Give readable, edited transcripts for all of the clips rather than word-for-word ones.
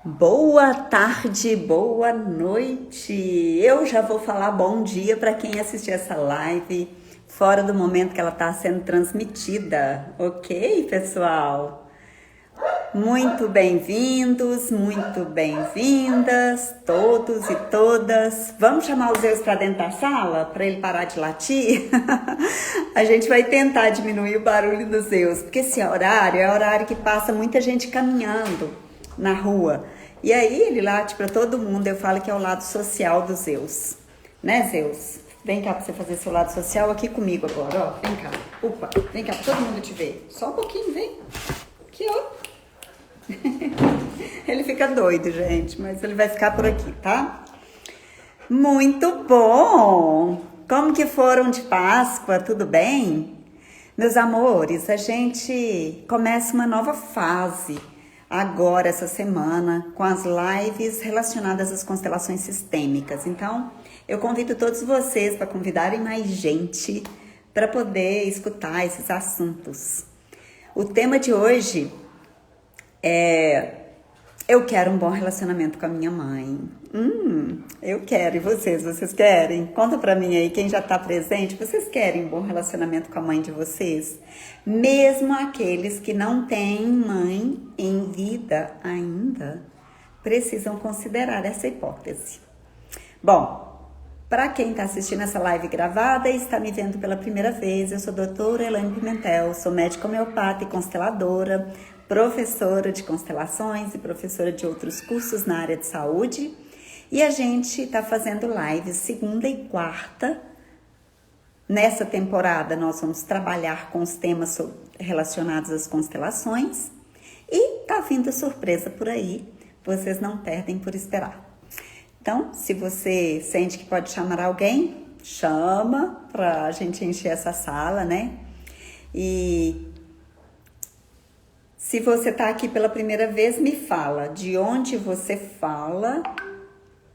Boa tarde, boa noite. Eu já vou falar bom dia para quem assistiu essa live fora do momento que ela está sendo transmitida, ok, pessoal? Muito bem-vindos, muito bem-vindas, todos e todas. Vamos chamar o Zeus para dentro da sala para ele parar de latir? A gente vai tentar diminuir o barulho do Zeus, porque esse horário é horário que passa muita gente caminhando na rua. E aí ele late para todo mundo. Eu falo que é o lado social do Zeus, né, Zeus? Vem cá para você fazer seu lado social aqui comigo agora, ó. Vem cá. Opa, vem cá para todo mundo te ver. Só um pouquinho, vem. Aqui, ó. Ele fica doido, gente, mas ele vai ficar por aqui, tá? Muito bom! Como que foram de Páscoa? Tudo bem? Meus amores, a gente começa uma nova fase agora, essa semana, com as lives relacionadas às constelações sistêmicas. Então, eu convido todos vocês para convidarem mais gente para poder escutar esses assuntos. O tema de hoje eu quero um bom relacionamento com a minha mãe. Eu quero. E vocês? Vocês querem? Conta pra mim aí, quem já tá presente. Vocês querem um bom relacionamento com a mãe de vocês? Mesmo aqueles que não têm mãe em vida ainda, precisam considerar essa hipótese. Bom, para quem está assistindo essa live gravada e está me vendo pela primeira vez, eu sou a doutora Elaine Pimentel, sou médica homeopata e consteladora, professora de constelações e professora de outros cursos na área de saúde. E a gente está fazendo lives segunda e quarta. Nessa temporada nós vamos trabalhar com os temas relacionados às constelações. E tá vindo surpresa por aí, vocês não perdem por esperar. Então, se você sente que pode chamar alguém, chama pra gente encher essa sala, né? E se você tá aqui pela primeira vez, me fala de onde você fala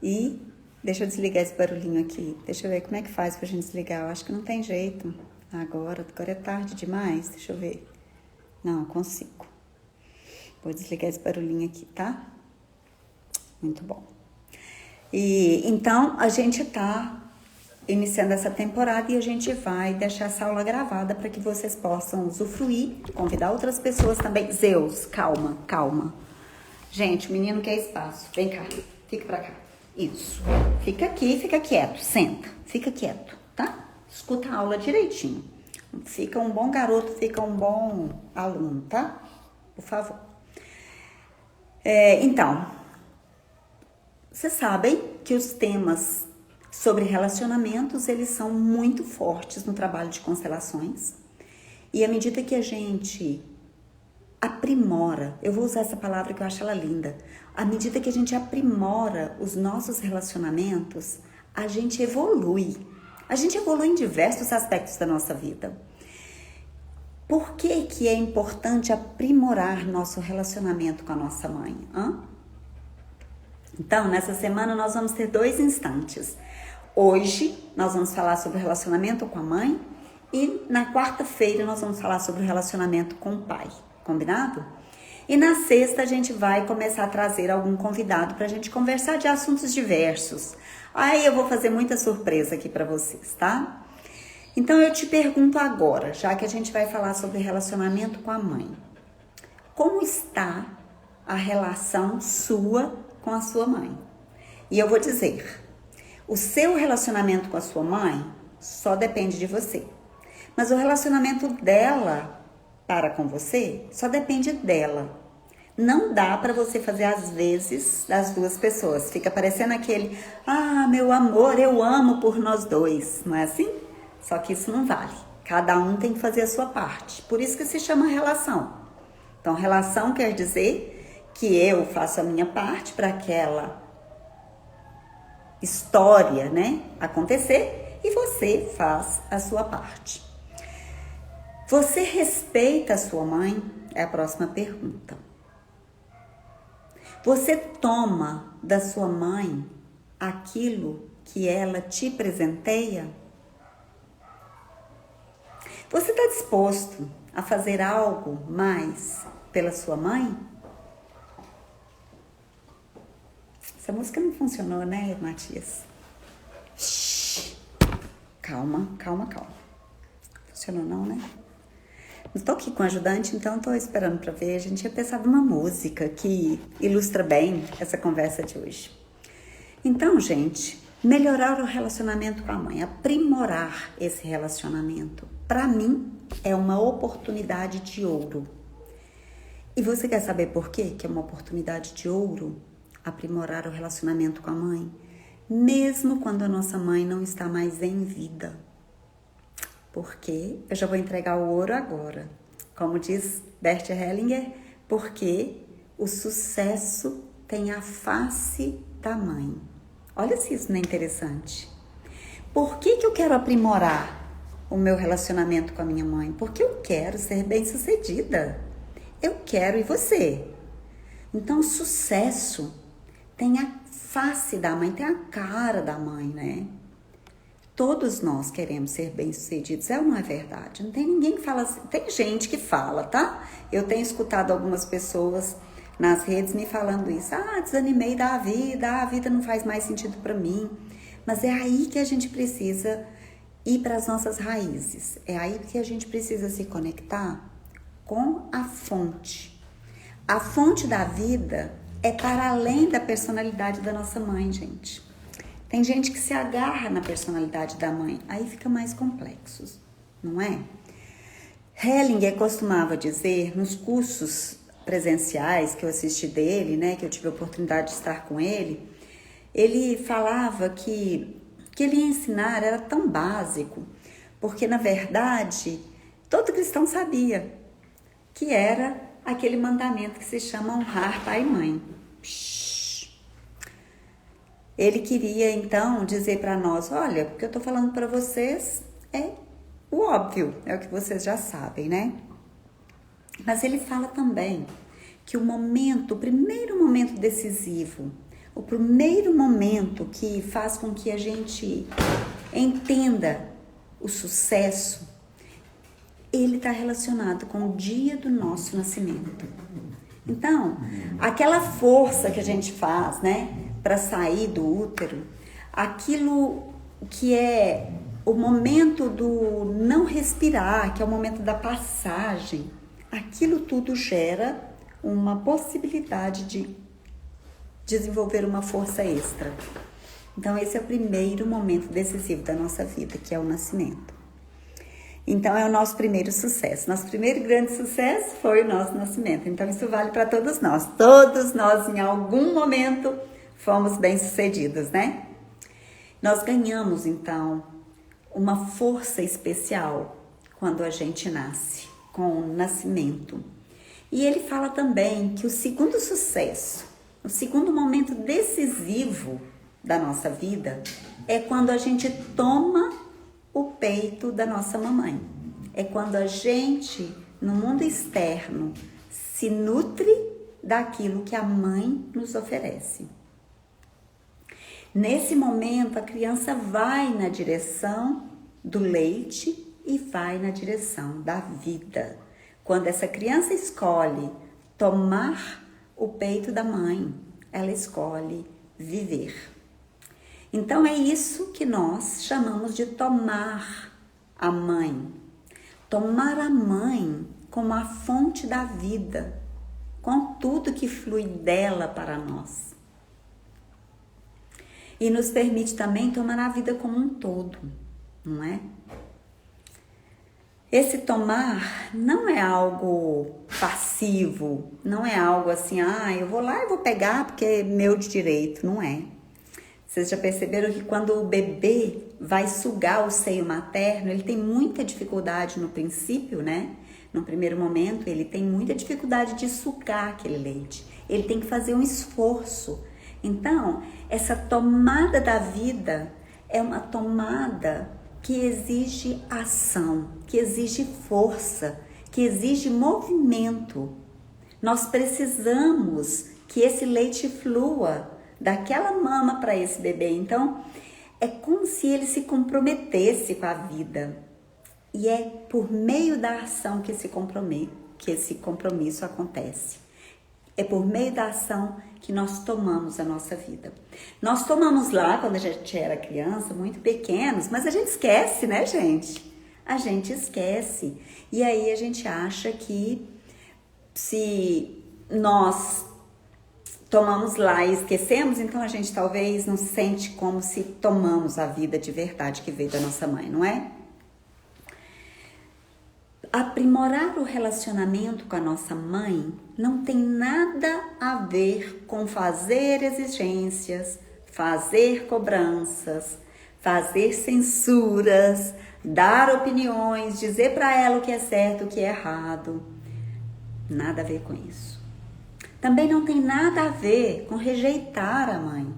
e deixa eu desligar esse barulhinho aqui. Deixa eu ver como é que faz pra gente desligar. Eu acho que não tem jeito. Agora é tarde demais. Deixa eu ver. Não, consigo. Vou desligar esse barulhinho aqui, tá? Muito bom. E então a gente tá iniciando essa temporada e a gente vai deixar essa aula gravada para que vocês possam usufruir, convidar outras pessoas também. Zeus, calma, calma. Gente, o menino quer espaço. Vem cá, fica pra cá. Isso. Fica aqui, fica quieto, senta. Fica quieto, tá? Escuta a aula direitinho. Fica um bom garoto, fica um bom aluno, tá? Por favor. Então, vocês sabem que os temas sobre relacionamentos, eles são muito fortes no trabalho de constelações. E à medida que a gente aprimora, eu vou usar essa palavra que eu acho ela linda, à medida que a gente aprimora os nossos relacionamentos, a gente evolui. A gente evolui em diversos aspectos da nossa vida. Por que que é importante aprimorar nosso relacionamento com a nossa mãe? Então, nessa semana nós vamos ter 2 instantes. Hoje nós vamos falar sobre o relacionamento com a mãe e na quarta-feira nós vamos falar sobre o relacionamento com o pai, combinado? E na sexta a gente vai começar a trazer algum convidado para a gente conversar de assuntos diversos. Aí eu vou fazer muita surpresa aqui para vocês, tá? Então eu te pergunto agora, já que a gente vai falar sobre relacionamento com a mãe, como está a relação sua com a sua mãe? E eu vou dizer, o seu relacionamento com a sua mãe só depende de você. Mas o relacionamento dela para com você só depende dela. Não dá para você fazer às vezes das duas pessoas. Fica parecendo aquele, meu amor, eu amo por nós dois. Não é assim? Só que isso não vale. Cada um tem que fazer a sua parte. Por isso que se chama relação. Então, relação quer dizer que eu faço a minha parte para aquela história, né, acontecer e você faz a sua parte. Você respeita a sua mãe? É a próxima pergunta. Você toma da sua mãe aquilo que ela te presenteia? Você está disposto a fazer algo mais pela sua mãe? Essa música não funcionou, né, Matias? Shhh. Calma. Funcionou não, né? Não tô aqui com o ajudante, então tô esperando para ver. A gente tinha pensado numa música que ilustra bem essa conversa de hoje. Então, gente, melhorar o relacionamento com a mãe, aprimorar esse relacionamento, para mim é uma oportunidade de ouro. E você quer saber por quê que é uma oportunidade de ouro aprimorar o relacionamento com a mãe, mesmo quando a nossa mãe não está mais em vida? Porque eu já vou entregar o ouro agora. Como diz Bert Hellinger, porque o sucesso tem a face da mãe. Olha se isso não é interessante. Por que eu quero aprimorar o meu relacionamento com a minha mãe? Porque eu quero ser bem-sucedida. Eu quero, e você? Então, o sucesso tem a face da mãe, tem a cara da mãe, né? Todos nós queremos ser bem-sucedidos, é ou não é verdade? Não tem ninguém que fala assim, tem gente que fala, tá? Eu tenho escutado algumas pessoas nas redes me falando isso. Desanimei da vida, a vida não faz mais sentido para mim. Mas é aí que a gente precisa ir para as nossas raízes. É aí que a gente precisa se conectar com a fonte. A fonte da vida é para além da personalidade da nossa mãe, gente. Tem gente que se agarra na personalidade da mãe, aí fica mais complexo, não é? Hellinger costumava dizer, nos cursos presenciais que eu assisti dele, né, que eu tive a oportunidade de estar com ele falava que ele ia ensinar era tão básico, porque na verdade todo cristão sabia que era aquele mandamento que se chama honrar pai e mãe. Ele queria então dizer para nós, olha, o que eu estou falando para vocês é o óbvio, é o que vocês já sabem, né? Mas ele fala também que o primeiro momento decisivo, o primeiro momento que faz com que a gente entenda o sucesso, ele está relacionado com o dia do nosso nascimento. Então, aquela força que a gente faz, né, para sair do útero, aquilo que é o momento do não respirar, que é o momento da passagem, aquilo tudo gera uma possibilidade de desenvolver uma força extra. Então, esse é o primeiro momento decisivo da nossa vida, que é o nascimento. Então, é o nosso primeiro sucesso. Nosso primeiro grande sucesso foi o nosso nascimento. Então, isso vale para todos nós. Todos nós, em algum momento, fomos bem-sucedidos, né? Nós ganhamos, então, uma força especial quando a gente nasce, com o nascimento. E ele fala também que o segundo sucesso, o segundo momento decisivo da nossa vida é quando a gente toma o peito da nossa mamãe. É quando a gente, no mundo externo, se nutre daquilo que a mãe nos oferece. Nesse momento, a criança vai na direção do leite e vai na direção da vida. Quando essa criança escolhe tomar o peito da mãe, ela escolhe viver. Então é isso que nós chamamos de tomar a mãe. Tomar a mãe como a fonte da vida, com tudo que flui dela para nós. E nos permite também tomar a vida como um todo, não é? Esse tomar não é algo passivo, não é algo assim, eu vou lá e vou pegar porque é meu de direito, não é. Vocês já perceberam que quando o bebê vai sugar o seio materno, ele tem muita dificuldade no princípio, né? No primeiro momento, ele tem muita dificuldade de sugar aquele leite. Ele tem que fazer um esforço. Então, essa tomada da vida é uma tomada que exige ação, que exige força, que exige movimento. Nós precisamos que esse leite flua daquela mama para esse bebê. Então, é como se ele se comprometesse com a vida. E é por meio da ação que esse compromisso acontece. É por meio da ação que nós tomamos a nossa vida. Nós tomamos lá quando a gente era criança, muito pequenos, mas a gente esquece, né, gente? A gente esquece. E aí a gente acha que se nós tomamos lá e esquecemos, então a gente talvez não se sente como se tomamos a vida de verdade que veio da nossa mãe, não é? Aprimorar o relacionamento com a nossa mãe não tem nada a ver com fazer exigências, fazer cobranças, fazer censuras, dar opiniões, dizer para ela o que é certo, o que é errado. Nada a ver com isso. Também não tem nada a ver com rejeitar a mãe.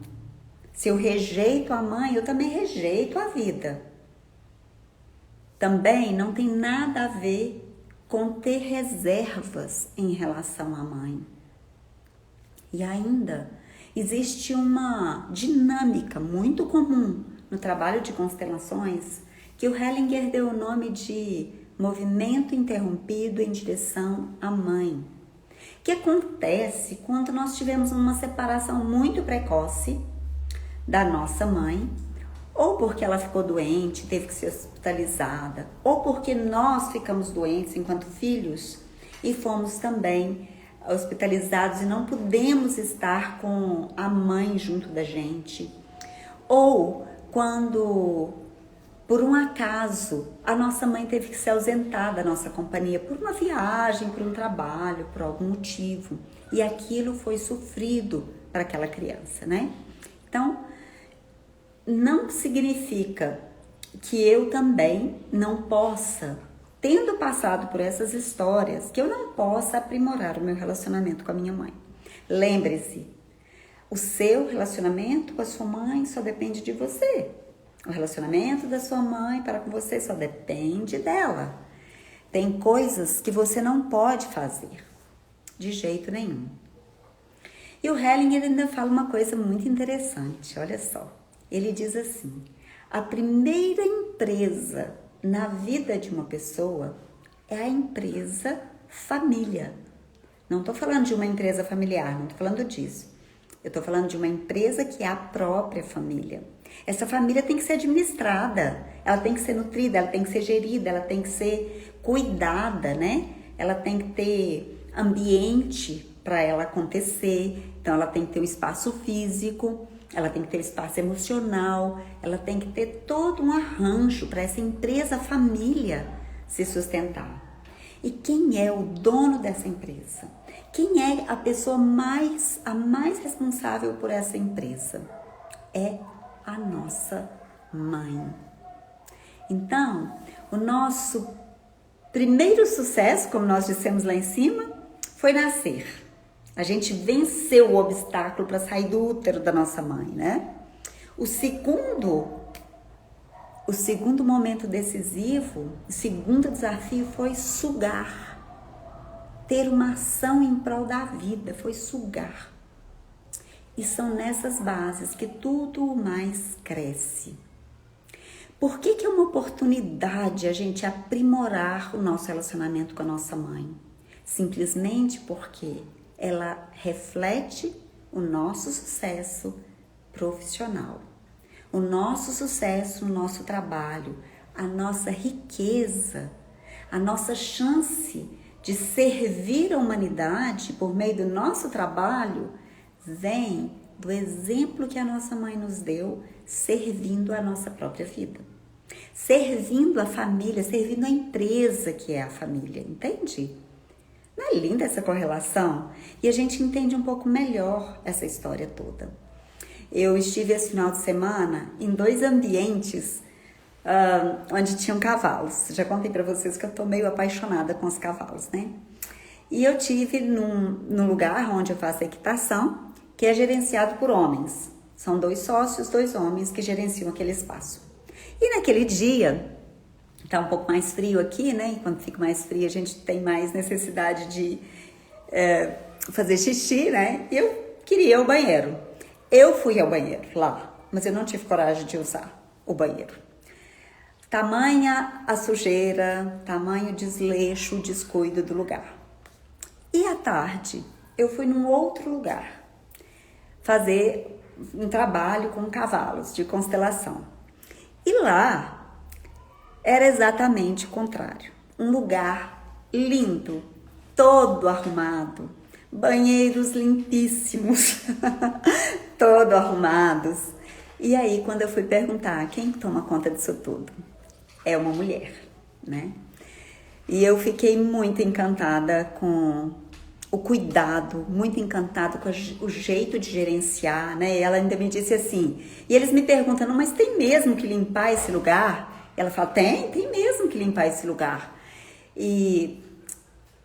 Se eu rejeito a mãe, eu também rejeito a vida. Também não tem nada a ver com ter reservas em relação à mãe. E ainda existe uma dinâmica muito comum no trabalho de constelações que o Hellinger deu o nome de movimento interrompido em direção à mãe, que acontece quando nós tivemos uma separação muito precoce da nossa mãe, ou porque ela ficou doente, teve que ser hospitalizada, ou porque nós ficamos doentes enquanto filhos e fomos também hospitalizados e não pudemos estar com a mãe junto da gente, ou quando, por um acaso, a nossa mãe teve que se ausentar da nossa companhia por uma viagem, por um trabalho, por algum motivo, e aquilo foi sofrido para aquela criança, né? Então, não significa que eu também não possa, tendo passado por essas histórias, que eu não possa aprimorar o meu relacionamento com a minha mãe. Lembre-se, o seu relacionamento com a sua mãe só depende de você. O relacionamento da sua mãe para com você só depende dela. Tem coisas que você não pode fazer, de jeito nenhum. E o Hellinger ainda fala uma coisa muito interessante, olha só. Ele diz assim, a primeira empresa na vida de uma pessoa é a empresa família. Não estou falando de uma empresa familiar, não estou falando disso. Eu estou falando de uma empresa que é a própria família. Essa família tem que ser administrada, ela tem que ser nutrida, ela tem que ser gerida, ela tem que ser cuidada, né? Ela tem que ter ambiente para ela acontecer, então ela tem que ter um espaço físico, ela tem que ter espaço emocional, ela tem que ter todo um arranjo para essa empresa família se sustentar. E quem é o dono dessa empresa? Quem é a pessoa a mais responsável por essa empresa? É a nossa mãe. Então, o nosso primeiro sucesso, como nós dissemos lá em cima, foi nascer. A gente venceu o obstáculo para sair do útero da nossa mãe, né? O segundo momento decisivo, o segundo desafio foi sugar. Ter uma ação em prol da vida, foi sugar. E são nessas bases que tudo mais cresce. Por que é uma oportunidade a gente aprimorar o nosso relacionamento com a nossa mãe? Simplesmente porque ela reflete o nosso sucesso profissional, o nosso sucesso no nosso trabalho, a nossa riqueza, a nossa chance de servir a humanidade por meio do nosso trabalho, vem do exemplo que a nossa mãe nos deu, servindo a nossa própria vida. Servindo a família, servindo a empresa que é a família, entende? Não é linda essa correlação? E a gente entende um pouco melhor essa história toda. Eu estive esse final de semana em 2 ambientes onde tinham cavalos. Já contei para vocês que eu tô meio apaixonada com os cavalos, né? E eu tive num lugar onde eu faço equitação, que é gerenciado por homens. São 2 sócios, 2 homens que gerenciam aquele espaço. E naquele dia, tá um pouco mais frio aqui, né? E quando fica mais frio, a gente tem mais necessidade de fazer xixi, né? E eu queria ir ao banheiro. Eu fui ao banheiro lá, mas eu não tive coragem de usar o banheiro. Tamanha a sujeira, tamanho o desleixo, o descuido do lugar. E à tarde, eu fui num outro lugar fazer um trabalho com cavalos de constelação. E lá era exatamente o contrário. Um lugar lindo, todo arrumado, banheiros limpíssimos, todo arrumados. E aí, quando eu fui perguntar quem toma conta disso tudo, é uma mulher, né? E eu fiquei muito encantada com o cuidado, muito encantada com o jeito de gerenciar, né? E ela ainda me disse assim, e eles me perguntam, não, mas tem mesmo que limpar esse lugar? Ela fala, tem mesmo que limpar esse lugar. E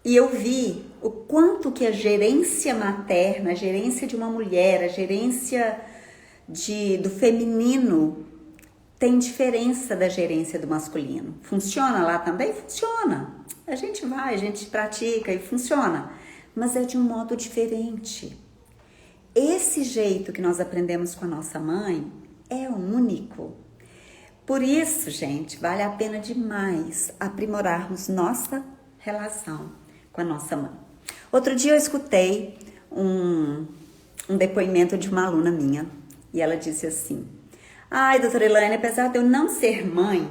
eu vi o quanto que a gerência materna, a gerência de uma mulher, a gerência do feminino tem diferença da gerência do masculino. Funciona lá também? Funciona. A gente vai, a gente pratica e funciona. Mas é de um modo diferente. Esse jeito que nós aprendemos com a nossa mãe é único. Por isso, gente, vale a pena demais aprimorarmos nossa relação com a nossa mãe. Outro dia eu escutei um depoimento de uma aluna minha e ela disse assim, ai, doutora Elaine, apesar de eu não ser mãe,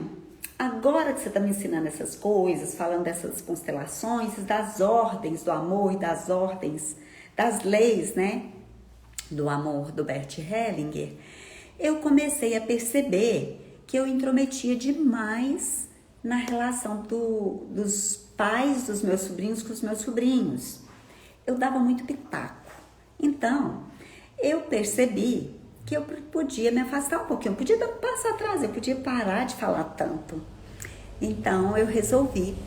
agora que você está me ensinando essas coisas, falando dessas constelações, das ordens do amor e das ordens das leis, né, do amor do Bert Hellinger, eu comecei a perceber que eu intrometia demais na relação dos pais dos meus sobrinhos com os meus sobrinhos. Eu dava muito pitaco. Então, eu percebi que eu podia me afastar um pouquinho, eu podia dar um passo atrás, eu podia parar de falar tanto. Então, eu resolvi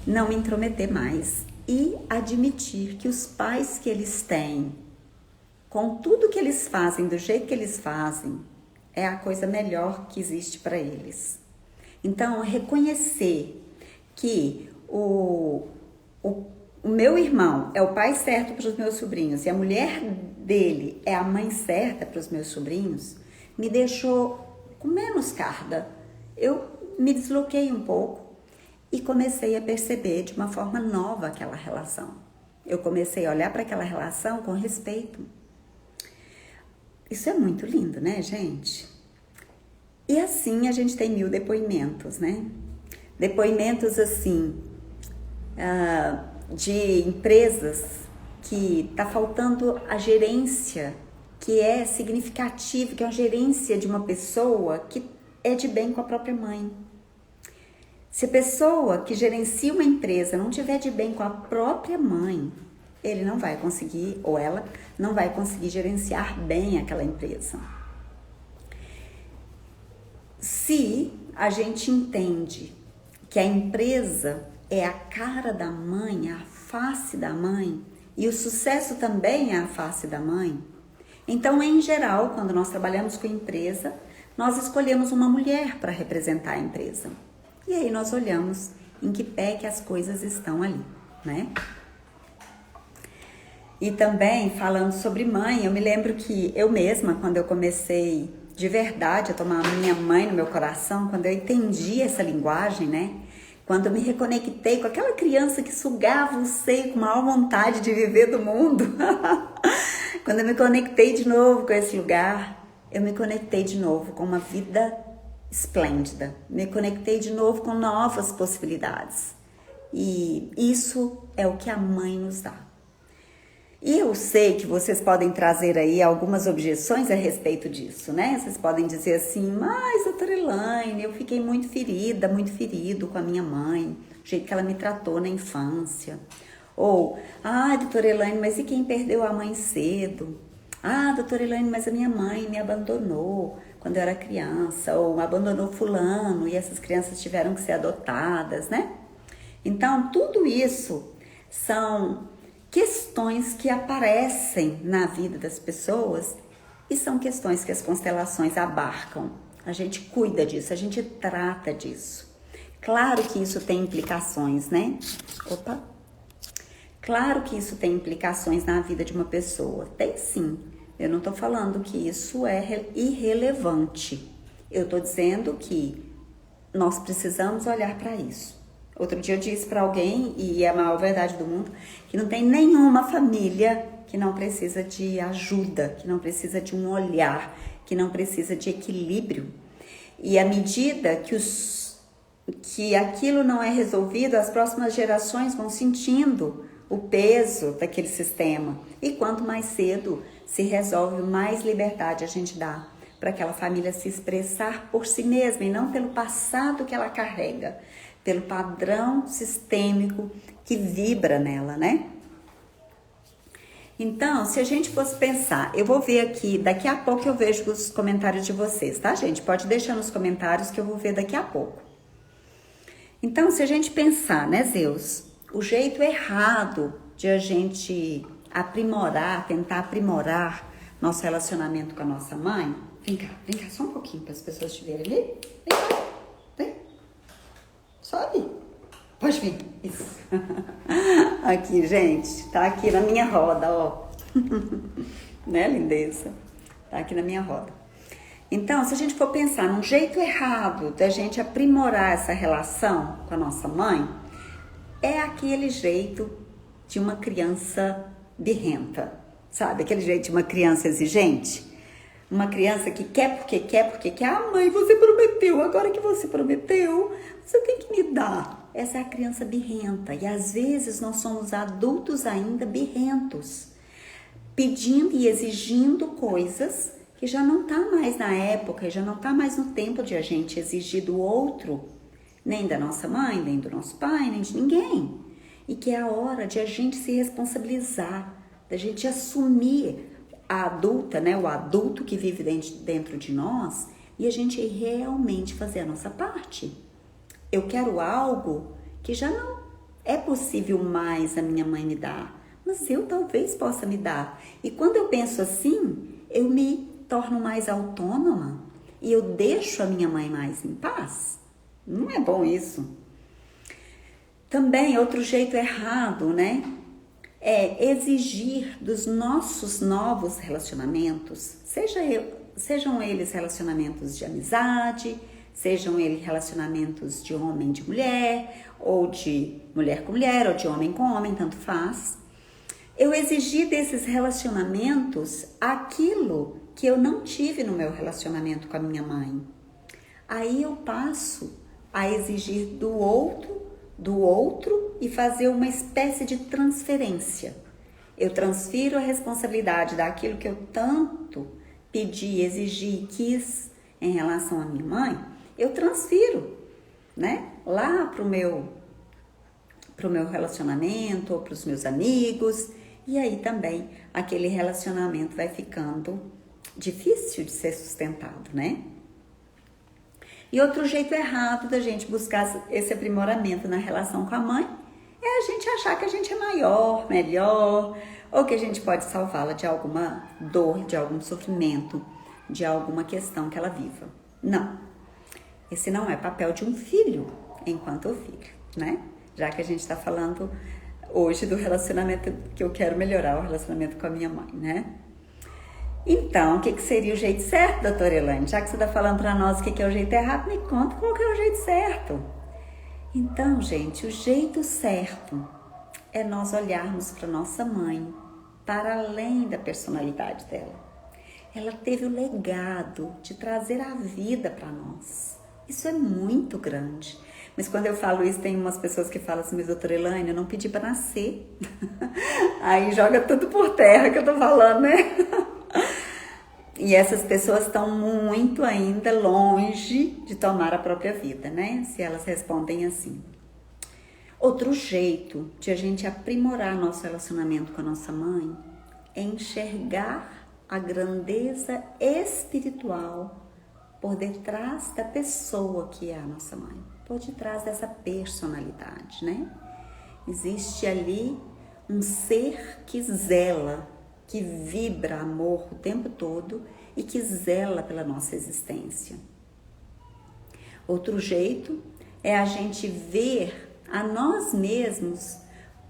não me intrometer mais e admitir que os pais que eles têm, com tudo que eles fazem, do jeito que eles fazem, é a coisa melhor que existe para eles. Então, reconhecer que o meu irmão é o pai certo para os meus sobrinhos e a mulher dele é a mãe certa para os meus sobrinhos, me deixou com menos carga. Eu me desloquei um pouco e comecei a perceber de uma forma nova aquela relação. Eu comecei a olhar para aquela relação com respeito. Isso é muito lindo, né, gente? E assim a gente tem 1000 depoimentos, né? Depoimentos assim, de empresas que tá faltando a gerência, que é significativa, que é uma gerência de uma pessoa que é de bem com a própria mãe. Se a pessoa que gerencia uma empresa não tiver de bem com a própria mãe, ele não vai conseguir, ou ela não vai conseguir gerenciar bem aquela empresa. Se a gente entende que a empresa é a cara da mãe, a face da mãe, e o sucesso também é a face da mãe, então, em geral, quando nós trabalhamos com empresa, nós escolhemos uma mulher para representar a empresa. E aí nós olhamos em que pé que as coisas estão ali, né? E também, falando sobre mãe, eu me lembro que eu mesma, quando eu comecei de verdade a tomar a minha mãe no meu coração, quando eu entendi essa linguagem, né? Quando eu me reconectei com aquela criança que sugava o seio com maior vontade de viver do mundo. Quando eu me conectei de novo com esse lugar, eu me conectei de novo com uma vida esplêndida. Me conectei de novo com novas possibilidades. E isso é o que a mãe nos dá. E eu sei que vocês podem trazer aí algumas objeções a respeito disso, né? Vocês podem dizer assim, mas doutora Elaine, eu fiquei muito ferida, muito ferido com a minha mãe, o jeito que ela me tratou na infância. Ou, doutora Elaine, mas e quem perdeu a mãe cedo? Doutora Elaine, mas a minha mãe me abandonou quando eu era criança, ou abandonou fulano e essas crianças tiveram que ser adotadas, né? Então, tudo isso são questões que aparecem na vida das pessoas e são questões que as constelações abarcam. A gente cuida disso, a gente trata disso. Claro que isso tem implicações, né? Claro que isso tem implicações na vida de uma pessoa. Tem sim. Eu não tô falando que isso é irrelevante. Eu tô dizendo que nós precisamos olhar para isso. Outro dia eu disse para alguém, e é a maior verdade do mundo, que não tem nenhuma família que não precisa de ajuda, que não precisa de um olhar, que não precisa de equilíbrio. E à medida que aquilo não é resolvido, as próximas gerações vão sentindo o peso daquele sistema. E quanto mais cedo se resolve, mais liberdade a gente dá para aquela família se expressar por si mesma e não pelo passado que ela carrega, pelo padrão sistêmico que vibra nela, né? Então, se a gente fosse pensar, eu vou ver aqui, daqui a pouco eu vejo os comentários de vocês, tá, gente? Pode deixar nos comentários que eu vou ver daqui a pouco. Então, se a gente pensar, né, Zeus, o jeito errado de a gente aprimorar, tentar aprimorar nosso relacionamento com a nossa mãe. Vem cá só um pouquinho para as pessoas te verem ali. Vem cá, vem. Sobe. Pode vir. Isso. Aqui, gente, tá aqui na minha roda, ó. Né, lindeza? Tá aqui na minha roda. Então, se a gente for pensar num jeito errado da gente aprimorar essa relação com a nossa mãe, é aquele jeito de uma criança birrenta, sabe? Aquele jeito de uma criança exigente. Uma criança que quer porque quer, porque quer. Ah, mãe, você prometeu, agora que você prometeu, você tem que me dar. Essa é a criança birrenta. E às vezes nós somos adultos ainda birrentos, pedindo e exigindo coisas que já não tá mais na época, já não tá mais no tempo de a gente exigir do outro, nem da nossa mãe, nem do nosso pai, nem de ninguém. E que é a hora de a gente se responsabilizar, da gente assumir a adulta, né, o adulto que vive dentro de nós, e a gente realmente fazer a nossa parte. Eu quero algo que já não é possível mais a minha mãe me dar, mas eu talvez possa me dar. E quando eu penso assim, eu me torno mais autônoma e eu deixo a minha mãe mais em paz. Não é bom isso? Também outro jeito errado, né? É exigir dos nossos novos relacionamentos, sejam eles relacionamentos de amizade, sejam eles relacionamentos de homem de mulher, ou de mulher com mulher, ou de homem com homem, tanto faz. Eu exigir desses relacionamentos aquilo que eu não tive no meu relacionamento com a minha mãe. Aí eu passo a exigir do outro e fazer uma espécie de transferência. Eu transfiro a responsabilidade daquilo que eu tanto pedi, exigi e quis em relação à minha mãe, eu transfiro, né, lá pro meu relacionamento ou pros meus amigos, e aí também aquele relacionamento vai ficando difícil de ser sustentado, né? E outro jeito errado da gente buscar esse aprimoramento na relação com a mãe é a gente achar que a gente é maior, melhor, ou que a gente pode salvá-la de alguma dor, de algum sofrimento, de alguma questão que ela viva. Não. Esse não é papel de um filho enquanto filho, né? Já que a gente está falando hoje do relacionamento que eu quero melhorar, o relacionamento com a minha mãe, né? Então, o que seria o jeito certo, doutora Elaine? Já que você está falando para nós o que é o jeito errado, me conta qual que é o jeito certo. Então, gente, o jeito certo é nós olharmos para nossa mãe, para além da personalidade dela. Ela teve o legado de trazer a vida para nós. Isso é muito grande. Mas quando eu falo isso, tem umas pessoas que falam assim, mas doutora Elaine, eu não pedi para nascer. Aí joga tudo por terra que eu tô falando, né? E essas pessoas estão muito ainda longe de tomar a própria vida, né? Se elas respondem assim. Outro jeito de a gente aprimorar nosso relacionamento com a nossa mãe é enxergar a grandeza espiritual por detrás da pessoa que é a nossa mãe, por detrás dessa personalidade, né? Existe ali um ser que zela, que vibra amor o tempo todo e que zela pela nossa existência. Outro jeito é a gente ver a nós mesmos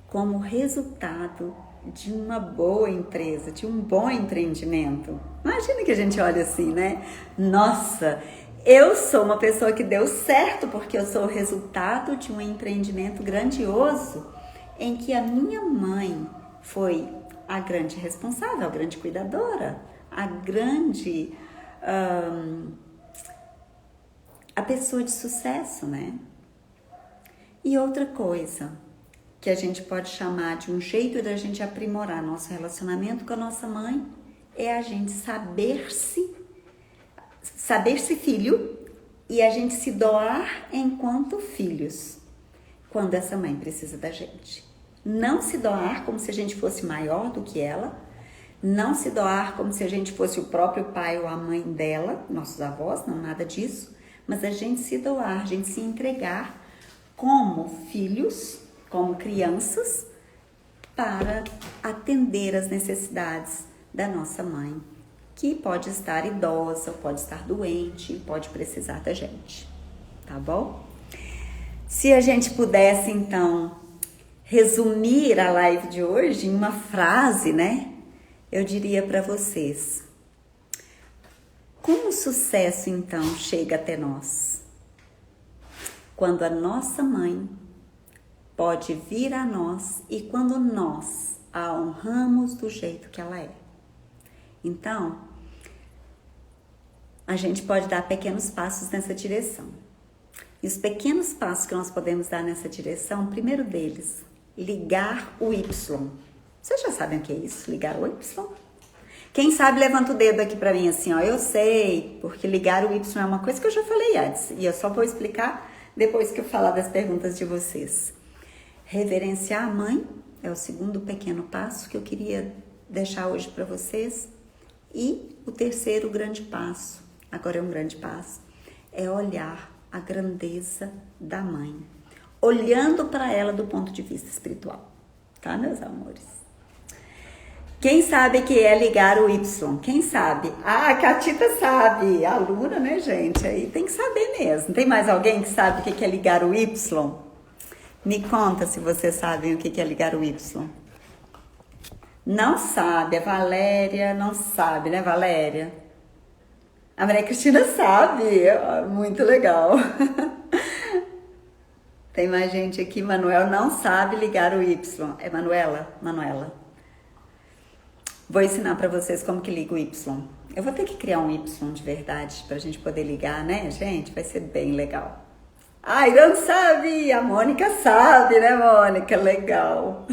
como resultado de uma boa empresa, de um bom empreendimento. Imagina que a gente olha assim, né? Nossa, Eu sou uma pessoa que deu certo porque eu sou o resultado de um empreendimento grandioso em que a minha mãe foi a grande responsável, a grande cuidadora, a grande... a pessoa de sucesso, né? E outra coisa que a gente pode chamar de um jeito da gente aprimorar nosso relacionamento com a nossa mãe é a gente saber-se filho e a gente se doar enquanto filhos, quando essa mãe precisa da gente. Não se doar como se a gente fosse maior do que ela, não se doar como se a gente fosse o próprio pai ou a mãe dela, nossos avós, não nada disso, mas a gente se doar, a gente se entregar como filhos, como crianças, para atender as necessidades da nossa mãe, que pode estar idosa, pode estar doente, pode precisar da gente, tá bom? Se a gente pudesse, então, resumir a live de hoje em uma frase, né? Eu diria para vocês: como o sucesso, então, chega até nós? Quando a nossa mãe pode vir a nós e quando nós a honramos do jeito que ela é. Então, a gente pode dar pequenos passos nessa direção. E os pequenos passos que nós podemos dar nessa direção, o primeiro deles, ligar o Y. Vocês já sabem o que é isso, ligar o Y? Quem sabe, levanta o dedo aqui pra mim assim, ó. Eu sei, porque ligar o Y é uma coisa que eu já falei antes. E eu só vou explicar depois que eu falar das perguntas de vocês. Reverenciar a mãe é o segundo pequeno passo que eu queria deixar hoje para vocês. E o terceiro grande passo, agora é um grande passo, é olhar a grandeza da mãe, olhando para ela do ponto de vista espiritual, tá, meus amores? Quem sabe que é ligar o Y? Quem sabe? Ah, a Catita sabe, a aluna, né, gente? Aí tem que saber mesmo. Tem mais alguém que sabe o que é ligar o Y? Me conta se vocês sabem o que é ligar o Y. Não sabe, a Valéria não sabe, né, Valéria? A Maria Cristina sabe, muito legal. Tem mais gente aqui, Manuel não sabe ligar o Y. É Manuela? Manuela. Vou ensinar pra vocês como que liga o Y. Eu vou ter que criar um Y de verdade pra gente poder ligar, né, gente? Vai ser bem legal. A Irã sabe, a Mônica sabe, né, Mônica? Legal.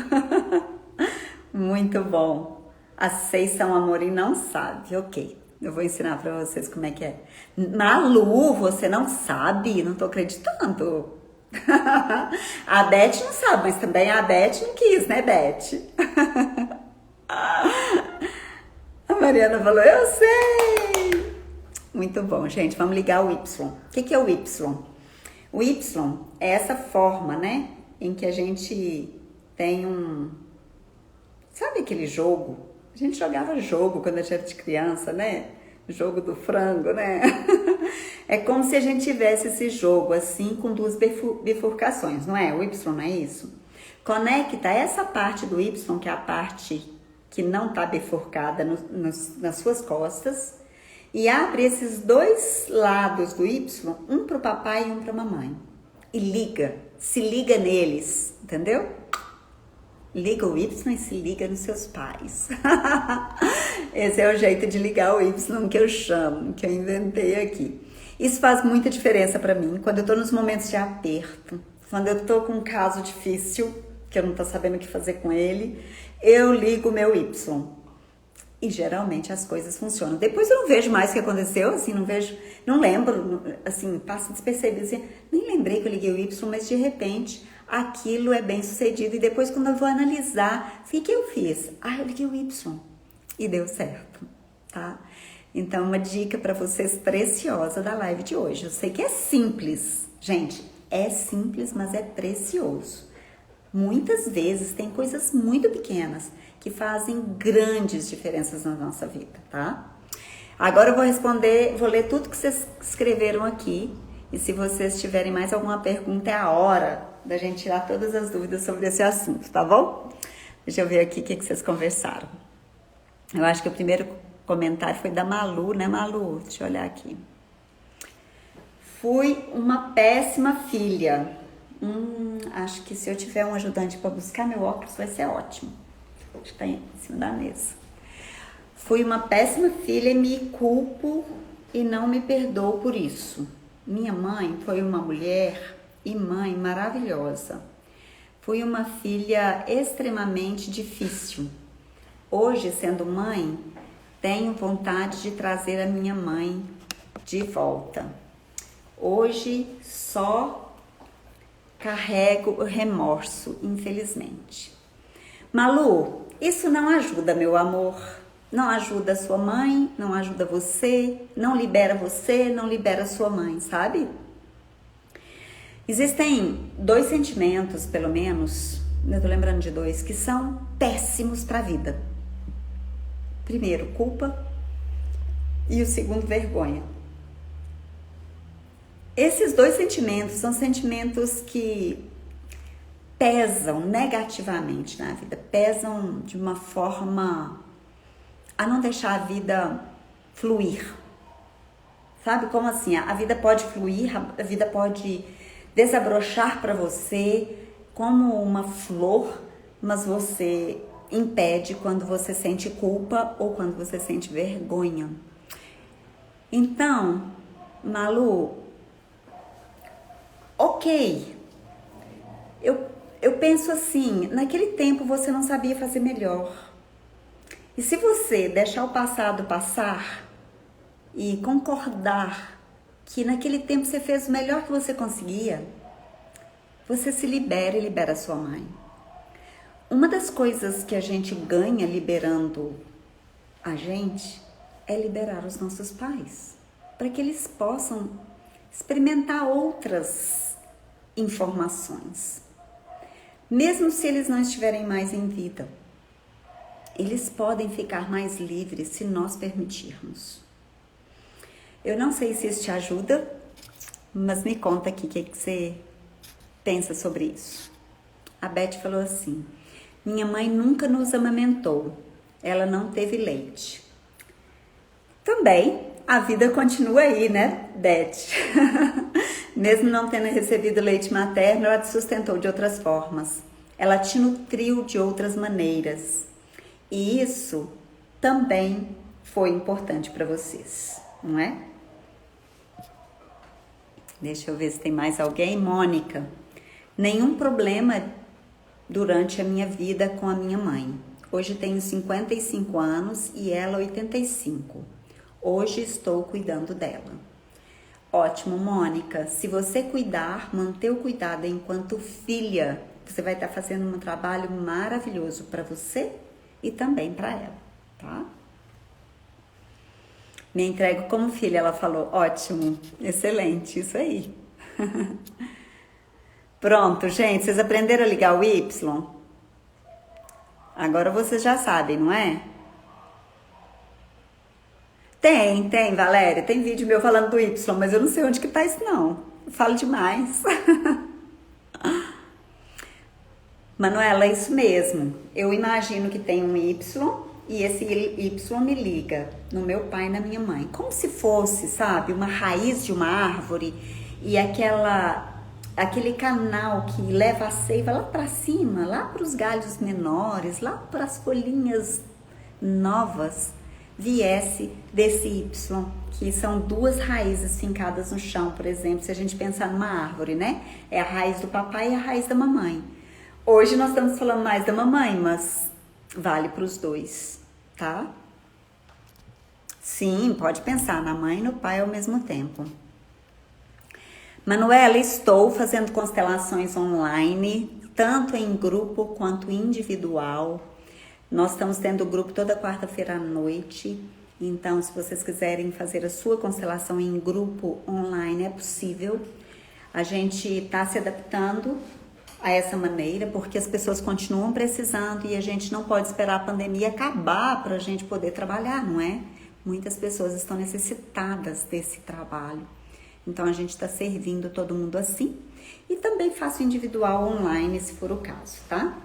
Muito bom. A São Amorim não sabe, ok. Eu vou ensinar pra vocês como é que é. Malu, você não sabe? Não tô acreditando. A Beth não sabe, mas também a Beth não quis, né, Beth? A Mariana falou, eu sei. Muito bom, gente. Vamos ligar o Y. O que é o Y? O Y é essa forma, né? Em que a gente tem um... Sabe aquele jogo? A gente jogava jogo quando a gente era de criança, né? Jogo do frango, né? É como se a gente tivesse esse jogo assim com duas bifurcações, não é? O Y não é isso? Conecta essa parte do Y, que é a parte que não está bifurcada nas suas costas, e abre esses dois lados do Y, um para o papai e um para a mamãe. E liga, se liga neles, entendeu? Liga o Y e se liga nos seus pais. Esse é o jeito de ligar o Y que eu chamo, que eu inventei aqui. Isso faz muita diferença para mim quando eu tô nos momentos de aperto, quando eu tô com um caso difícil, que eu não tô sabendo o que fazer com ele, eu ligo o meu Y. E geralmente as coisas funcionam. Depois eu não vejo mais o que aconteceu, assim, não lembro, assim, passa despercebido, assim, nem lembrei que eu liguei o Y, mas de repente aquilo é bem sucedido. E depois quando eu vou analisar, o que eu fiz? Ah, eu liguei o Y e deu certo, tá? Então, uma dica para vocês preciosa da live de hoje. Eu sei que é simples, gente, é simples, mas é precioso. Muitas vezes tem coisas muito pequenas que fazem grandes diferenças na nossa vida, tá? Agora eu vou responder, vou ler tudo que vocês escreveram aqui. E se vocês tiverem mais alguma pergunta, é a hora da gente tirar todas as dúvidas sobre esse assunto, tá bom? Deixa eu ver aqui o que vocês conversaram. Eu acho que o primeiro comentário foi da Malu, né, Malu? Deixa eu olhar aqui. Fui uma péssima filha. Acho que se eu tiver um ajudante para buscar meu óculos vai ser ótimo. Acho que tá em cima da mesa. Fui uma péssima filha e me culpo e não me perdoo por isso. Minha mãe foi uma mulher e mãe maravilhosa. Fui uma filha extremamente difícil. Hoje, sendo mãe, tenho vontade de trazer a minha mãe de volta. Hoje só carrego remorso, infelizmente. Malu, isso não ajuda, meu amor. Não ajuda a sua mãe, não ajuda você, não libera sua mãe, sabe? Existem dois sentimentos, pelo menos, eu tô lembrando de dois, que são péssimos para a vida. Primeiro, culpa, e o segundo, vergonha. Esses dois sentimentos são sentimentos que pesam negativamente na vida, pesam de uma forma a não deixar a vida fluir. Sabe como assim? A vida pode fluir, a vida pode desabrochar para você como uma flor, mas você impede quando você sente culpa ou quando você sente vergonha. Então, Malu, ok, eu penso assim, naquele tempo você não sabia fazer melhor. E se você deixar o passado passar e concordar que naquele tempo você fez o melhor que você conseguia, você se libera e libera a sua mãe. Uma das coisas que a gente ganha liberando a gente é liberar os nossos pais, para que eles possam experimentar outras informações. Mesmo se eles não estiverem mais em vida, eles podem ficar mais livres se nós permitirmos. Eu não sei se isso te ajuda, mas me conta aqui o que você pensa sobre isso. A Beth falou assim: minha mãe nunca nos amamentou, ela não teve leite. Também a vida continua aí, né, Beth? Mesmo não tendo recebido leite materno, ela te sustentou de outras formas. Ela te nutriu de outras maneiras. E isso também foi importante para vocês, não é? Deixa eu ver se tem mais alguém. Mônica, nenhum problema durante a minha vida com a minha mãe. Hoje tenho 55 anos e ela 85. Hoje estou cuidando dela. Ótimo, Mônica. Se você cuidar, manter o cuidado enquanto filha, você vai estar fazendo um trabalho maravilhoso para você e também para ela, tá? Me entrego como filha, ela falou. Ótimo, excelente, isso aí. Pronto, gente, vocês aprenderam a ligar o Y? Agora vocês já sabem, não é? Tem, Valéria, tem vídeo meu falando do Y, mas eu não sei onde que tá isso não. Eu falo demais. Manuela, é isso mesmo. Eu imagino que tem um Y e esse Y me liga no meu pai e na minha mãe. Como se fosse, sabe, uma raiz de uma árvore e aquele canal que leva a seiva lá para cima, lá para os galhos menores, lá para as folhinhas novas, viesse desse Y, que são duas raízes fincadas no chão, por exemplo, se a gente pensar numa árvore, né? É a raiz do papai e a raiz da mamãe. Hoje nós estamos falando mais da mamãe, mas vale para os dois, tá? Sim, pode pensar na mãe e no pai ao mesmo tempo. Manuela, estou fazendo constelações online, tanto em grupo quanto individual. Nós estamos tendo grupo toda quarta-feira à noite. Então, se vocês quiserem fazer a sua constelação em grupo online, é possível. A gente está se adaptando a essa maneira, porque as pessoas continuam precisando e a gente não pode esperar a pandemia acabar para a gente poder trabalhar, não é? Muitas pessoas estão necessitadas desse trabalho. Então, a gente está servindo todo mundo assim. E também faço individual online, se for o caso, tá?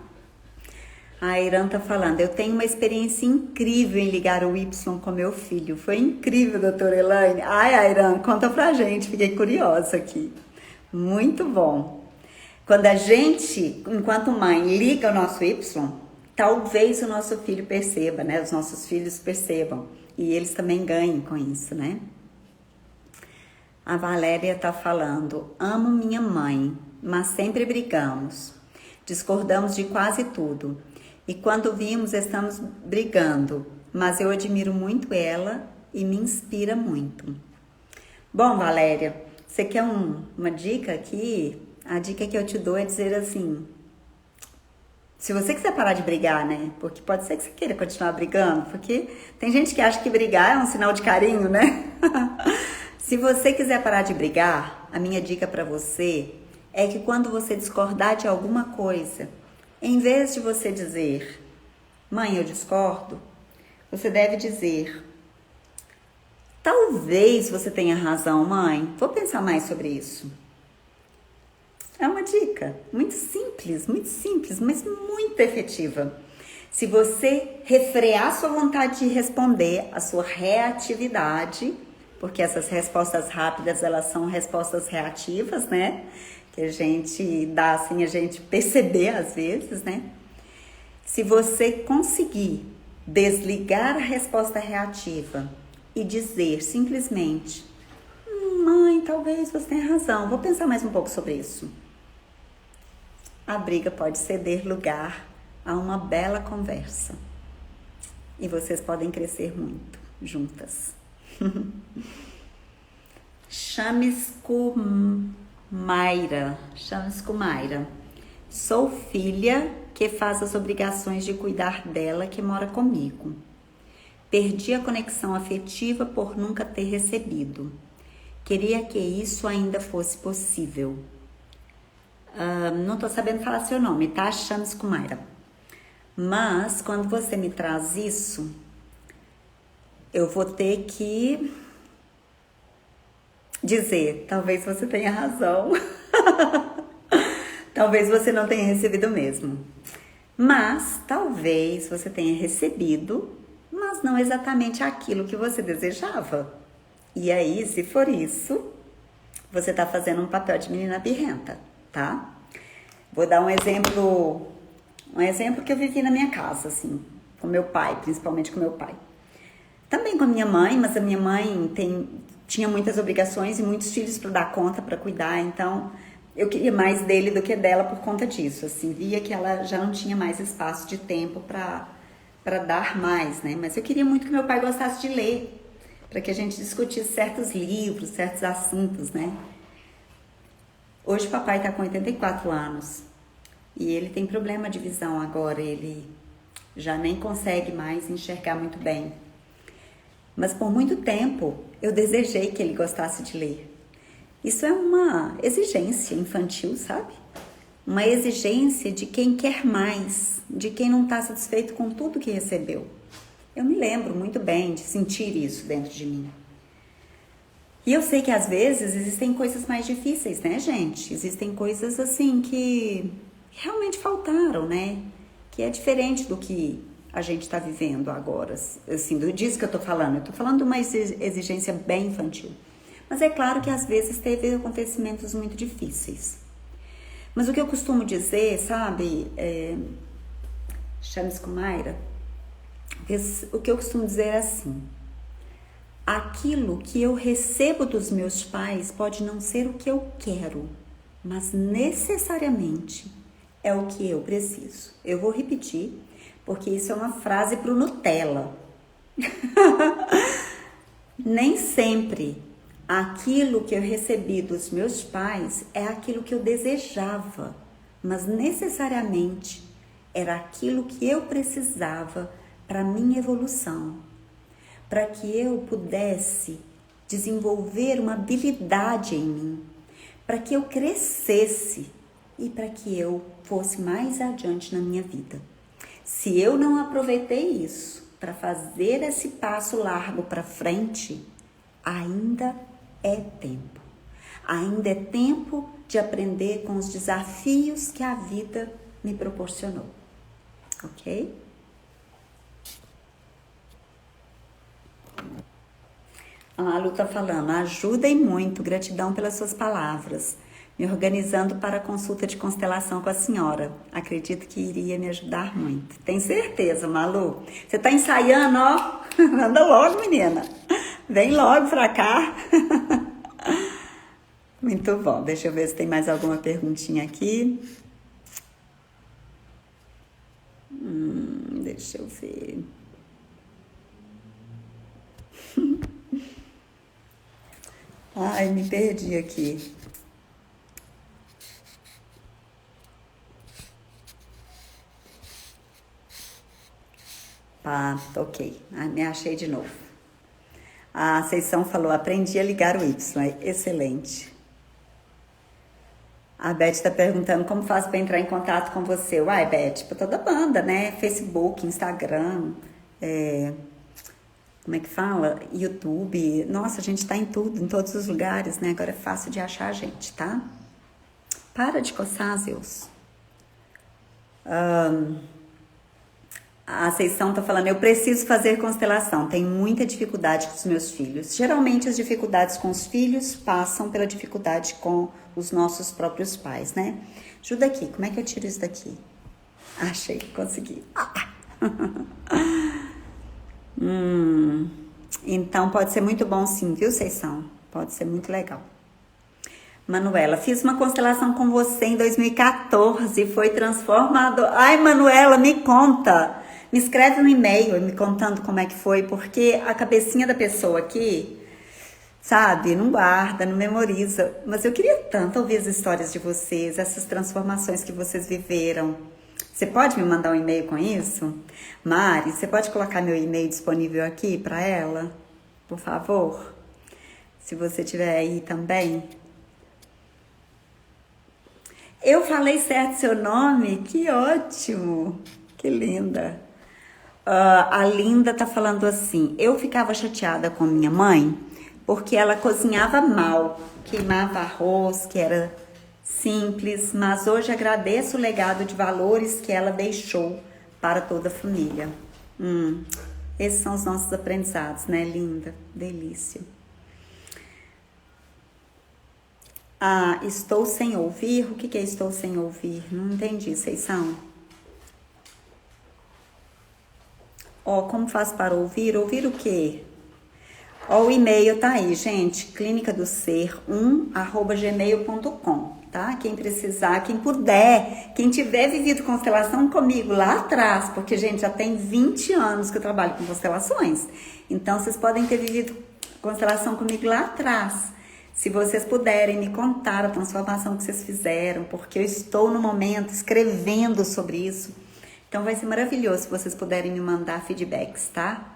A Irã tá falando, eu tenho uma experiência incrível em ligar o Y com meu filho. Foi incrível, doutora Elaine. Ai, Irã, conta pra gente, fiquei curiosa aqui. Muito bom. Quando a gente, enquanto mãe, liga o nosso Y, talvez o nosso filho perceba, né? Os nossos filhos percebam. E eles também ganhem com isso, né? A Valéria tá falando, amo minha mãe, mas sempre brigamos. Discordamos de quase tudo. E quando vimos, estamos brigando. Mas eu admiro muito ela e me inspira muito. Bom, Valéria, você quer uma dica aqui? A dica que eu te dou é dizer assim, se você quiser parar de brigar, né? Porque pode ser que você queira continuar brigando, porque tem gente que acha que brigar é um sinal de carinho, né? Se você quiser parar de brigar, a minha dica para você é que quando você discordar de alguma coisa, em vez de você dizer, mãe, eu discordo, você deve dizer, talvez você tenha razão, mãe, vou pensar mais sobre isso. É uma dica muito simples, mas muito efetiva. Se você refrear sua vontade de responder, a sua reatividade, porque essas respostas rápidas, elas são respostas reativas, né? Que a gente dá sem a gente perceber às vezes, né? Se você conseguir desligar a resposta reativa e dizer simplesmente, mãe, talvez você tenha razão, vou pensar mais um pouco sobre isso. A briga pode ceder lugar a uma bela conversa. E vocês podem crescer muito juntas. Chames Mayra. Sou filha que faz as obrigações de cuidar dela que mora comigo. Perdi a conexão afetiva por nunca ter recebido. Queria que isso ainda fosse possível. Não tô sabendo falar seu nome, tá? Chames Mayra. Mas quando você me traz isso, eu vou ter que dizer, talvez você tenha razão. Talvez você não tenha recebido mesmo. Mas talvez você tenha recebido, mas não exatamente aquilo que você desejava. E aí, se for isso, você tá fazendo um papel de menina birrenta, tá? Vou dar um exemplo que eu vivi na minha casa, assim, com meu pai, principalmente com meu pai. Também com a minha mãe, mas a minha mãe tinha muitas obrigações e muitos filhos para dar conta, para cuidar, então eu queria mais dele do que dela por conta disso, assim, via que ela já não tinha mais espaço de tempo para dar mais, né? Mas eu queria muito que meu pai gostasse de ler, para que a gente discutisse certos livros, certos assuntos, né? Hoje o papai está com 84 anos e ele tem problema de visão agora, ele já nem consegue mais enxergar muito bem. Mas por muito tempo eu desejei que ele gostasse de ler. Isso é uma exigência infantil, sabe? Uma exigência de quem quer mais, de quem não está satisfeito com tudo que recebeu. Eu me lembro muito bem de sentir isso dentro de mim. E eu sei que às vezes existem coisas mais difíceis, né, gente? Existem coisas assim que realmente faltaram, né? Que é diferente do que a gente está vivendo agora, assim, disso que eu tô falando. Eu tô falando de uma exigência bem infantil. Mas é claro que às vezes teve acontecimentos muito difíceis. Mas o que eu costumo dizer, sabe, Chames Mayra, o que eu costumo dizer é assim, aquilo que eu recebo dos meus pais pode não ser o que eu quero, mas necessariamente é o que eu preciso. Eu vou repetir, porque isso é uma frase para o Nutella. Nem sempre aquilo que eu recebi dos meus pais é aquilo que eu desejava, mas necessariamente era aquilo que eu precisava para minha evolução, para que eu pudesse desenvolver uma habilidade em mim, para que eu crescesse e para que eu fosse mais adiante na minha vida. Se eu não aproveitei isso para fazer esse passo largo para frente, ainda é tempo. Ainda é tempo de aprender com os desafios que a vida me proporcionou. ok? A Malu tá falando, ajuda e muito, gratidão pelas suas palavras. Me organizando para a consulta de constelação com a senhora. Acredito que iria me ajudar muito. Tem certeza, Malu? Você tá ensaiando, ó? Anda logo, menina. Vem logo pra cá. Muito bom. Deixa eu ver se tem mais alguma perguntinha aqui. Deixa eu ver. Ai, me perdi aqui. Ok. Me achei de novo. A Seição falou, aprendi a ligar o Y. Excelente. A Beth está perguntando como faço para entrar em contato com você. Uai, Beth, para toda banda, né? Facebook, Instagram, como é que fala? YouTube. Nossa, a gente tá em tudo, em todos os lugares, né? Agora é fácil de achar a gente, tá? Para de coçar, Zeus. A Seição tá falando, eu preciso fazer constelação, tenho muita dificuldade com os meus filhos. Geralmente as dificuldades com os filhos passam pela dificuldade com os nossos próprios pais, né? Ajuda aqui, como é que eu tiro isso daqui? Achei, consegui. Então pode ser muito bom sim, viu, Seição? Pode ser muito legal. Manuela, fiz uma constelação com você em 2014, foi transformador. Ai, Manuela, me conta. Me escreve um e-mail me contando como é que foi, porque a cabecinha da pessoa aqui, sabe, não guarda, não memoriza. Mas eu queria tanto ouvir as histórias de vocês, essas transformações que vocês viveram. Você pode me mandar um e-mail com isso? Mari, você pode colocar meu e-mail disponível aqui para ela? Por favor? Se você tiver aí também. Eu falei certo seu nome? Que ótimo! Que linda! A Linda tá falando assim, eu ficava chateada com minha mãe porque ela cozinhava mal, queimava arroz, que era simples, mas hoje agradeço o legado de valores que ela deixou para toda a família. Esses são os nossos aprendizados, né, Linda? Delícia. Estou sem ouvir? O que é estou sem ouvir? Não entendi, vocês são? Como faz para ouvir? Ouvir o quê? O e-mail tá aí, gente. clinicadoser1@gmail.com, tá? Quem precisar, quem puder, quem tiver vivido constelação comigo lá atrás, porque, gente, já tem 20 anos que eu trabalho com constelações. Então, vocês podem ter vivido constelação comigo lá atrás. Se vocês puderem me contar a transformação que vocês fizeram, porque eu estou no momento escrevendo sobre isso. Então vai ser maravilhoso se vocês puderem me mandar feedbacks, tá?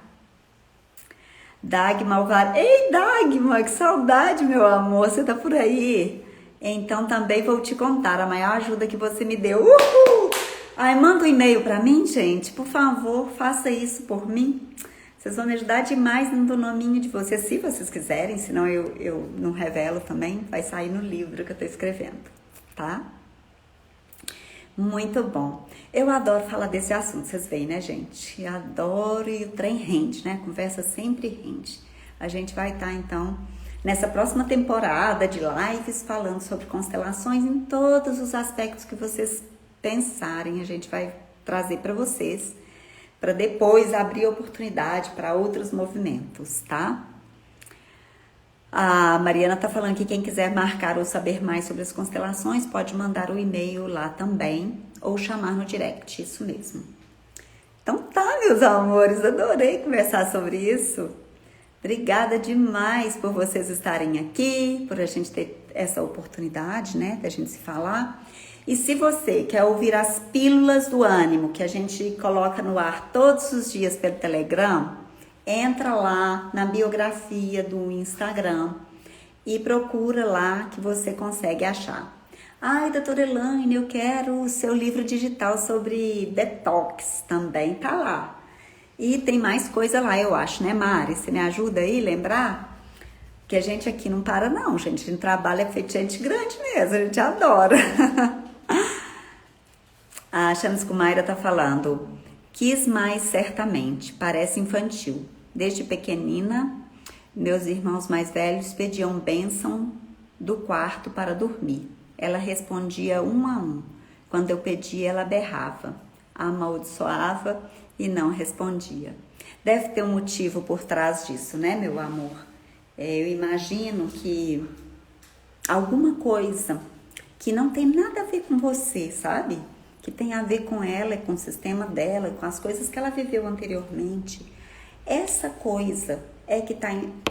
Dagmar Alvar. Ei, Dagmar, que saudade, meu amor. Você tá por aí? Então também vou te contar a maior ajuda que você me deu. Uhul! Ai, manda um e-mail pra mim, gente. Por favor, faça isso por mim. Vocês vão me ajudar demais no nominho de vocês, se vocês quiserem. Senão eu não revelo também. Vai sair no livro que eu tô escrevendo, tá? Muito bom. Eu adoro falar desse assunto, vocês veem, né, gente? Adoro e o trem rende, né? Conversa sempre rende. A gente vai estar, então, nessa próxima temporada de lives falando sobre constelações em todos os aspectos que vocês pensarem. A gente vai trazer para vocês, para depois abrir oportunidade para outros movimentos, tá? A Mariana tá falando que quem quiser marcar ou saber mais sobre as constelações pode mandar o e-mail lá também ou chamar no direct, isso mesmo. Então tá, meus amores, adorei conversar sobre isso. Obrigada demais por vocês estarem aqui, por a gente ter essa oportunidade, né, da gente se falar. E se você quer ouvir as pílulas do ânimo que a gente coloca no ar todos os dias pelo Telegram, entra lá na biografia do Instagram e procura lá que você consegue achar. Ai, doutora Elaine, eu quero o seu livro digital sobre detox também, tá lá. E tem mais coisa lá, eu acho, né, Mari? Você me ajuda aí a lembrar? Que a gente aqui não para não, gente. A gente trabalha feito gente grande mesmo, a gente adora. A Chames Kumaira tá falando, quis mais certamente, parece infantil. Desde pequenina, meus irmãos mais velhos pediam bênção do quarto para dormir. Ela respondia um a um. Quando eu pedia, ela berrava, amaldiçoava e não respondia. Deve ter um motivo por trás disso, né, meu amor? Eu imagino que alguma coisa que não tem nada a ver com você, sabe? Que tem a ver com ela, com o sistema dela, com as coisas que ela viveu anteriormente. Essa coisa é que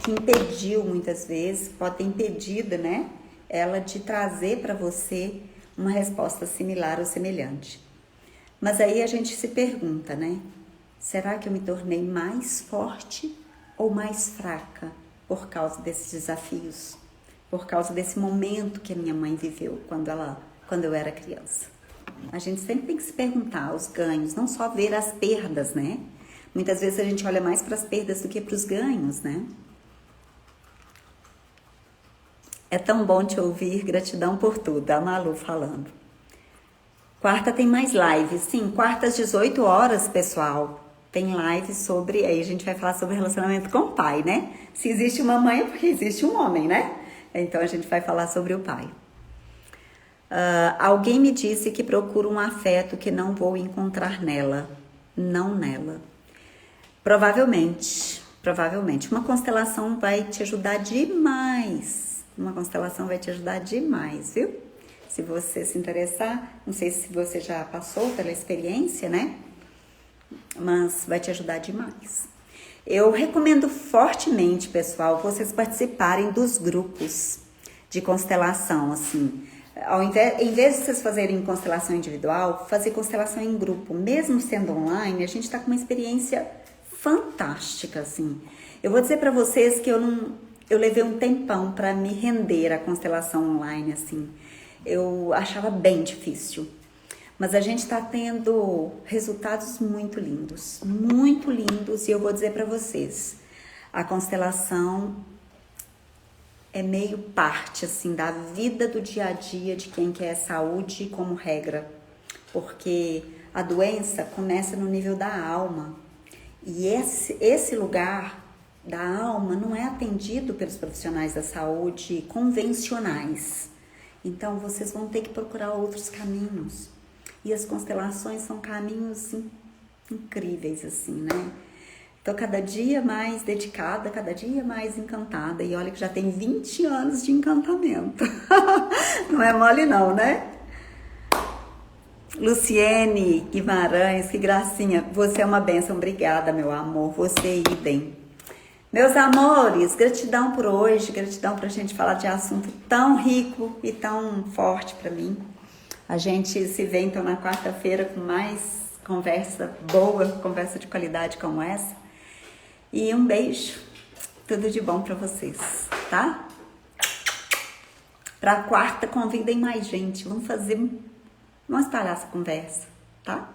impediu muitas vezes, pode ter impedido, né? Ela de trazer para você uma resposta similar ou semelhante. Mas aí a gente se pergunta, né? Será que eu me tornei mais forte ou mais fraca por causa desses desafios? Por causa desse momento que a minha mãe viveu quando eu era criança? A gente sempre tem que se perguntar os ganhos, não só ver as perdas, né? Muitas vezes a gente olha mais para as perdas do que para os ganhos, né? É tão bom te ouvir, gratidão por tudo, a Malu falando. Quarta tem mais lives, sim, quarta às 18 horas, pessoal. Tem live sobre, aí a gente vai falar sobre relacionamento com o pai, né? Se existe uma mãe é porque existe um homem, né? Então a gente vai falar sobre o pai. Alguém me disse que procuro um afeto que não vou encontrar nela, não nela. Provavelmente. Uma constelação vai te ajudar demais. Uma constelação vai te ajudar demais, viu? Se você se interessar, não sei se você já passou pela experiência, né? Mas vai te ajudar demais. Eu recomendo fortemente, pessoal, vocês participarem dos grupos de constelação, assim. Em vez de vocês fazerem constelação individual, fazer constelação em grupo. Mesmo sendo online, a gente tá com uma experiência fantástica, assim. Eu vou dizer para vocês que eu levei um tempão para me render à constelação online, assim. Eu achava bem difícil. Mas a gente está tendo resultados muito lindos, e eu vou dizer para vocês, a constelação é meio parte, assim, da vida do dia a dia de quem quer saúde como regra, porque a doença começa no nível da alma, e esse lugar da alma não é atendido pelos profissionais da saúde convencionais, então vocês vão ter que procurar outros caminhos. E as constelações são caminhos incríveis, assim, né? Tô cada dia mais dedicada, cada dia mais encantada. E olha que já tem 20 anos de encantamento. Não é mole não, né? Luciene Guimarães, que gracinha. Você é uma bênção. Obrigada, meu amor. Você idem. Meus amores, gratidão por hoje. Gratidão pra gente falar de assunto tão rico e tão forte pra mim. A gente se vê então na quarta-feira com mais conversa boa, conversa de qualidade como essa. E um beijo, tudo de bom pra vocês, tá? Pra quarta, convidem mais gente, vamos espalhar essa conversa, tá?